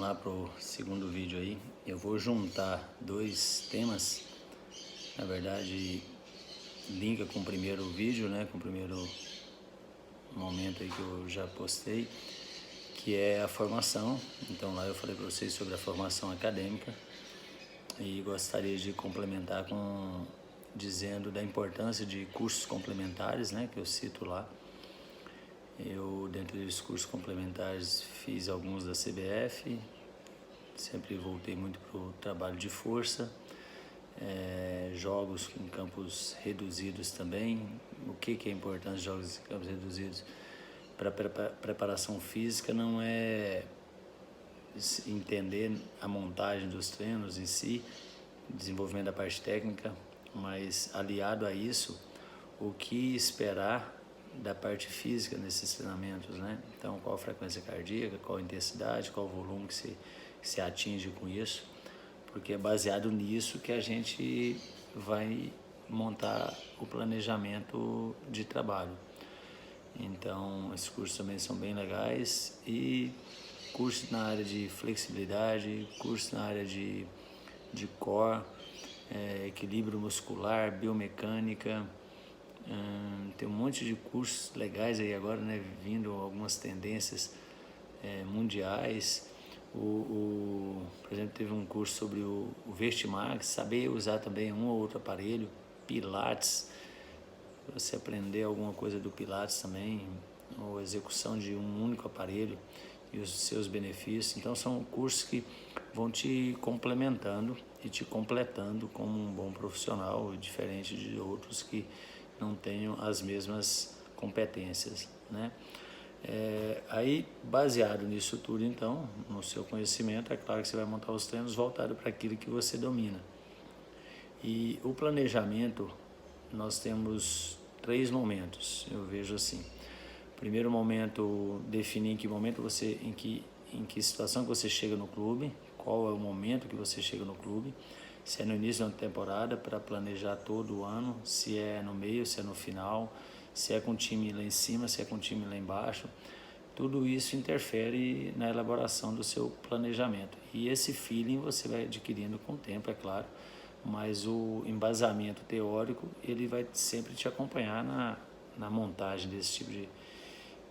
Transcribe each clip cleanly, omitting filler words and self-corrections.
lá pro segundo vídeo aí. Eu vou juntar dois temas, na verdade linka com o primeiro vídeo, né, com o primeiro momento aí que eu já postei, que é a formação. Então lá eu falei para vocês sobre a formação acadêmica e gostaria de complementar com dizendo da importância de cursos complementares, né, que eu cito lá. Eu, dentro dos cursos complementares, fiz alguns da CBF, sempre voltei muito para o trabalho de força, jogos em campos reduzidos também. O que é importante jogos em campos reduzidos? Para preparação física não é entender a montagem dos treinos em si, desenvolvimento da parte técnica, mas aliado a isso, o que esperar da parte física nesses treinamentos, né? Então, qual a frequência cardíaca, qual a intensidade, qual o volume que se atinge com isso, porque é baseado nisso que a gente vai montar o planejamento de trabalho. Então, esses cursos também são bem legais e cursos na área de flexibilidade, cursos na área de core, equilíbrio muscular, biomecânica. Tem um monte de cursos legais aí agora, né, vindo algumas tendências mundiais. Por exemplo, teve um curso sobre o Vestimax, saber usar também um ou outro aparelho, Pilates, você aprender alguma coisa do Pilates também, ou execução de um único aparelho e os seus benefícios. Então são cursos que vão te complementando e te completando como um bom profissional, diferente de outros que não tenham as mesmas competências, né? Aí, baseado nisso tudo, então, no seu conhecimento, é claro que você vai montar os treinos voltados para aquilo que você domina. E o planejamento, nós temos 3 momentos, eu vejo assim. Primeiro momento, definir em que momento você, em que situação que você chega no clube, qual é o momento que você chega no clube, se é no início da temporada para planejar todo o ano, se é no meio, se é no final, se é com o time lá em cima, se é com o time lá embaixo. Tudo isso interfere na elaboração do seu planejamento. E esse feeling você vai adquirindo com o tempo, é claro, mas o embasamento teórico ele vai sempre te acompanhar na montagem desse tipo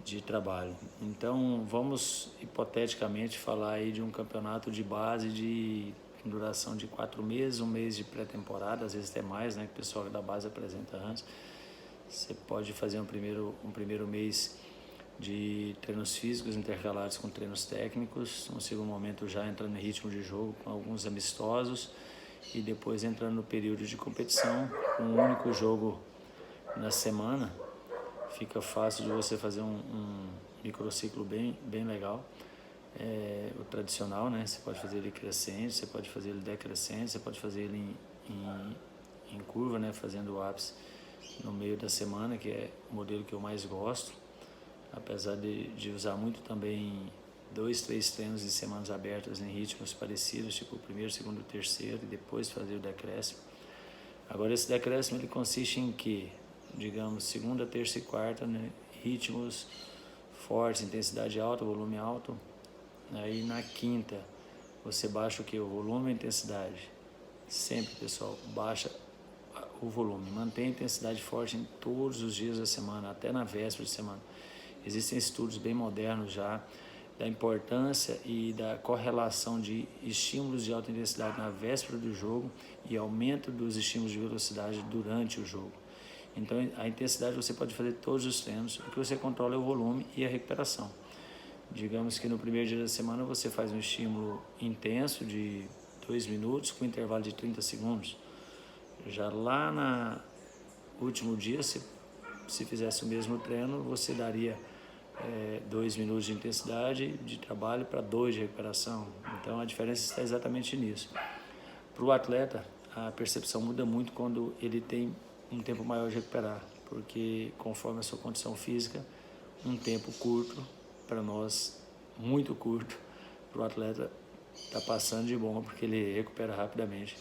de trabalho. Então vamos hipoteticamente falar aí de um campeonato de base de duração de 4 meses, um mês de pré-temporada, às vezes até mais, né, que o pessoal da base apresenta antes. Você pode fazer um primeiro mês de treinos físicos intercalados com treinos técnicos, no segundo momento já entrando em ritmo de jogo com alguns amistosos e depois entrando no período de competição com um único jogo na semana. Fica fácil de você fazer um microciclo bem legal. O tradicional, né? Você pode fazer ele crescente, você pode fazer ele decrescente, você pode fazer ele em curva, né? Fazendo o ápice no meio da semana, que é o modelo que eu mais gosto, apesar de usar muito também 2, 3 treinos em semanas abertas em ritmos parecidos, tipo o primeiro, segundo, terceiro, e depois fazer o decréscimo. Agora esse decréscimo ele consiste em que, digamos, segunda, terça e quarta, né, ritmos fortes, intensidade alta, volume alto. Aí na quinta você baixa o que? O volume e a intensidade. Sempre, pessoal, baixa o volume, mantém a intensidade forte em todos os dias da semana, até na véspera de semana. Existem estudos bem modernos já da importância e da correlação de estímulos de alta intensidade na véspera do jogo e aumento dos estímulos de velocidade durante o jogo. Então a intensidade você pode fazer todos os treinos, o que você controla é o volume e a recuperação. Digamos que no primeiro dia da semana você faz um estímulo intenso de 2 minutos com intervalo de 30 segundos. Já lá no último dia, se fizesse o mesmo treino, você daria 2 minutos de intensidade de trabalho para 2 de recuperação. Então a diferença está exatamente nisso. Para o atleta, a percepção muda muito quando ele tem um tempo maior de recuperar, porque conforme a sua condição física, um tempo curto, para nós muito curto, para o atleta está passando de bom, porque ele recupera rapidamente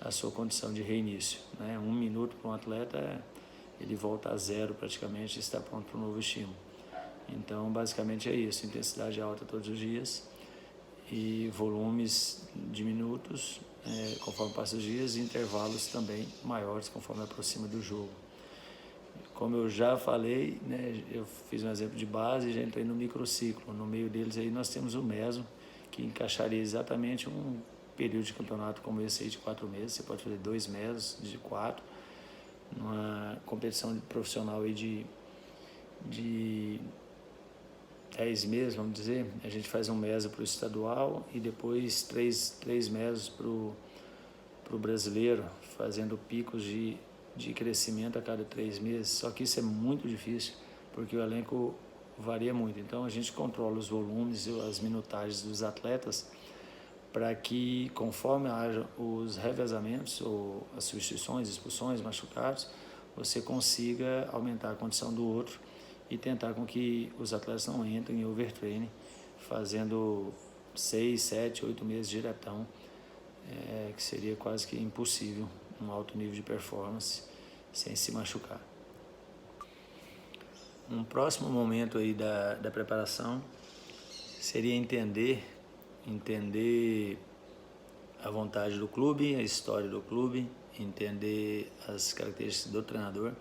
a sua condição de reinício, né? 1 minuto para um atleta, ele volta a zero praticamente e está pronto para um novo estímulo. Então basicamente é isso, intensidade alta todos os dias e volumes diminutos conforme passam os dias, e intervalos também maiores conforme aproxima do jogo. Como eu já falei, né, eu fiz um exemplo de base e já entrei no microciclo. No meio deles aí nós temos o meso, que encaixaria exatamente um período de campeonato como esse aí de 4 meses. Você pode fazer 2 meses de 4, numa competição profissional aí de 10 meses, vamos dizer. A gente faz um meso para o estadual e depois três meses para o brasileiro, fazendo picos de crescimento a cada 3 meses. Só que isso é muito difícil, porque o elenco varia muito. Então a gente controla os volumes e as minutagens dos atletas para que, conforme haja os revezamentos ou as substituições, expulsões, machucados, você consiga aumentar a condição do outro e tentar com que os atletas não entrem em overtraining, fazendo 6, 7, 8 meses diretão, que seria quase que impossível um alto nível de performance sem se machucar. Um próximo momento aí da preparação seria entender a vontade do clube, a história do clube, entender as características do treinador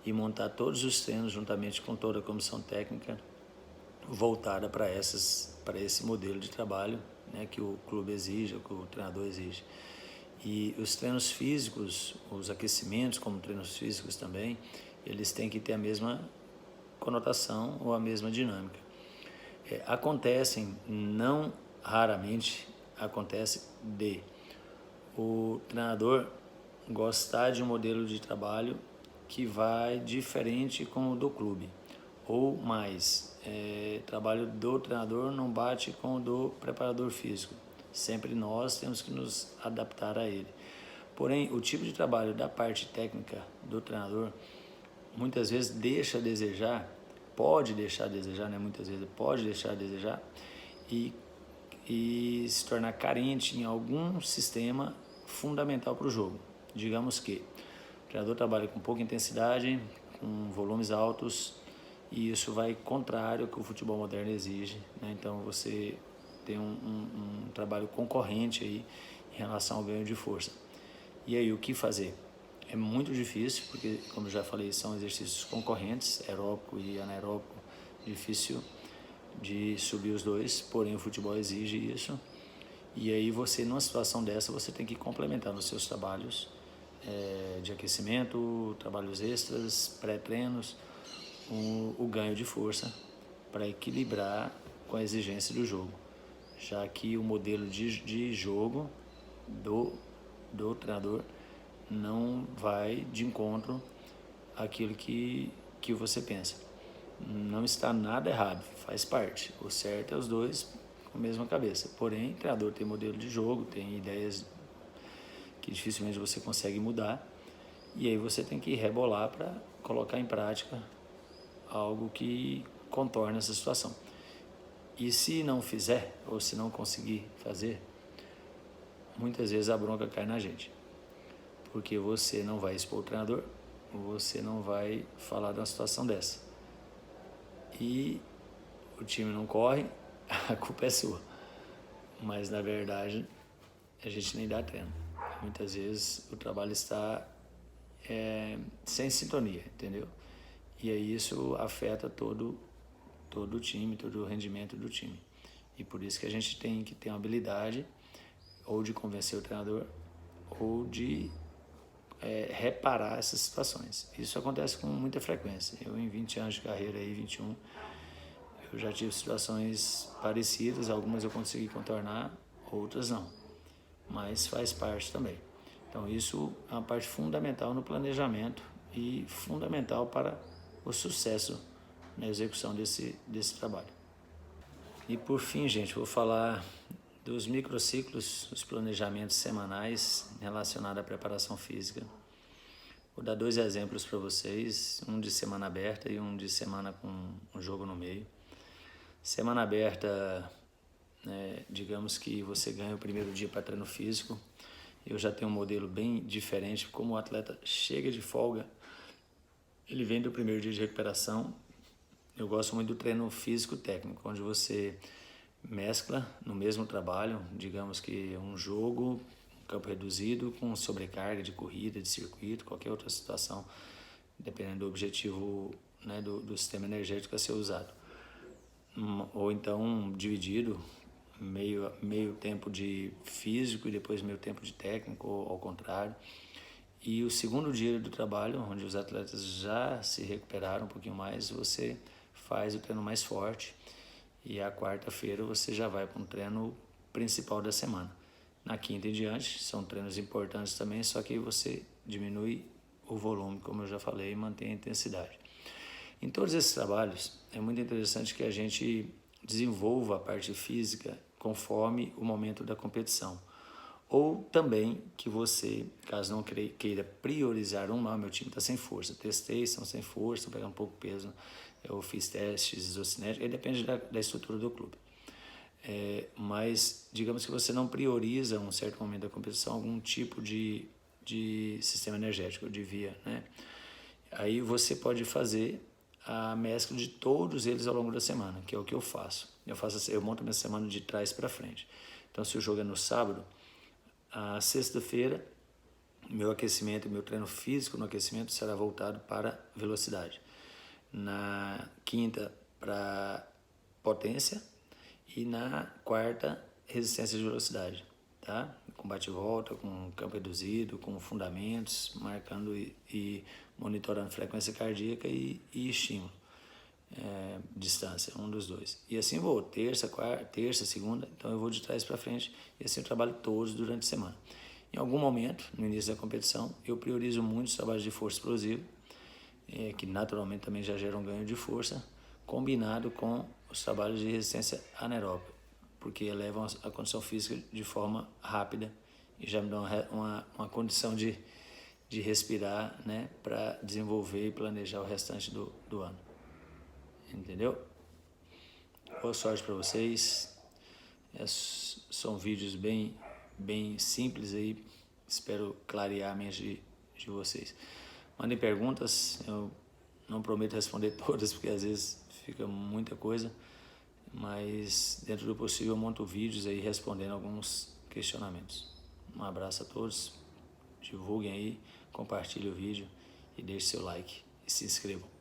e montar todos os treinos juntamente com toda a comissão técnica voltada para esse modelo de trabalho, né, que o clube exige, que o treinador exige. E os treinos físicos, os aquecimentos como treinos físicos também, eles têm que ter a mesma conotação ou a mesma dinâmica. Não raramente acontece o treinador gostar de um modelo de trabalho que vai diferente com o do clube, ou mais, trabalho do treinador não bate com o do preparador físico. Sempre nós temos que nos adaptar a ele. Porém, o tipo de trabalho da parte técnica do treinador muitas vezes deixa a desejar, pode deixar a desejar, né? Muitas vezes pode deixar a desejar e se tornar carente em algum sistema fundamental para o jogo. Digamos que o treinador trabalha com pouca intensidade, com volumes altos, e isso vai contrário ao que o futebol moderno exige, né? Então você tem um trabalho concorrente aí em relação ao ganho de força. E aí, o que fazer? É muito difícil, porque, como eu já falei, são exercícios concorrentes, aeróbico e anaeróbico, difícil de subir os dois, porém o futebol exige isso. E aí você, numa situação dessa, você tem que complementar nos seus trabalhos de aquecimento, trabalhos extras, pré-treinos, o ganho de força para equilibrar com a exigência do jogo, já que o modelo de jogo do treinador não vai de encontro àquilo que você pensa. Não está nada errado, faz parte. O certo é os dois com a mesma cabeça. Porém, o treinador tem modelo de jogo, tem ideias que dificilmente você consegue mudar, e aí você tem que rebolar para colocar em prática algo que contorne essa situação. E se não fizer, ou se não conseguir fazer, muitas vezes a bronca cai na gente, porque você não vai expor o treinador, você não vai falar de uma situação dessa, e o time não corre, a culpa é sua. Mas na verdade a gente nem dá treino. Muitas vezes o trabalho está sem sintonia, entendeu? E aí isso afeta todo o time, todo o rendimento do time. E por isso que a gente tem que ter uma habilidade ou de convencer o treinador ou de reparar essas situações. Isso acontece com muita frequência. Eu, em 20 anos de carreira, aí, 21, eu já tive situações parecidas, algumas eu consegui contornar, outras não. Mas faz parte também. Então isso é uma parte fundamental no planejamento e fundamental para o sucesso na execução desse trabalho. E por fim, gente, vou falar dos microciclos, os planejamentos semanais relacionados à preparação física. Vou dar 2 exemplos para vocês, um de semana aberta e um de semana com um jogo no meio. Semana aberta, digamos que você ganha o primeiro dia para treino físico. Eu já tenho um modelo bem diferente, como o atleta chega de folga, ele vem do primeiro dia de recuperação. Eu gosto muito do treino físico técnico, onde você mescla no mesmo trabalho, digamos que um jogo, um campo reduzido com sobrecarga de corrida, de circuito, qualquer outra situação, dependendo do objetivo, né, do sistema energético a ser usado. Ou então dividido, meio tempo de físico e depois meio tempo de técnico, ou ao contrário. E o segundo dia do trabalho, onde os atletas já se recuperaram um pouquinho mais, você faz o treino mais forte. E a quarta-feira você já vai para um treino principal da semana. Na quinta em diante, são treinos importantes também, só que você diminui o volume, como eu já falei, e mantém a intensidade. Em todos esses trabalhos, é muito interessante que a gente desenvolva a parte física conforme o momento da competição. Ou também que você, caso não queira priorizar meu time está sem força, testei, estão sem força, estão pegando pouco peso, eu fiz testes isocinéticos, aí depende da estrutura do clube. Mas digamos que você não prioriza, em um certo momento da competição, algum tipo de sistema energético, de via, né? Aí você pode fazer a mescla de todos eles ao longo da semana, que é o que eu faço. Eu monto minha semana de trás para frente. Então, se o jogo é no sábado, a sexta-feira, meu aquecimento, meu treino físico no aquecimento será voltado para velocidade. Na quinta, para potência. E na quarta, resistência de velocidade. Tá? Com bate-volta, com campo reduzido, com fundamentos, marcando e monitorando frequência cardíaca e estímulo. Distância, um dos dois. E assim vou, terça, segunda, então eu vou de trás para frente e assim eu trabalho todos durante a semana. Em algum momento, no início da competição, eu priorizo muito os trabalhos de força explosiva, que naturalmente também já geram ganho de força, combinado com os trabalhos de resistência anaeróbica, porque elevam a condição física de forma rápida e já me dão uma condição de respirar, né, para desenvolver e planejar o restante do ano. Entendeu? Boa sorte para vocês. São vídeos bem simples aí. Espero clarear a mente de vocês. Mandem perguntas. Eu não prometo responder todas, porque às vezes fica muita coisa. Mas dentro do possível eu monto vídeos aí respondendo alguns questionamentos. Um abraço a todos. Divulguem aí, compartilhem o vídeo e deixem seu like e se inscrevam.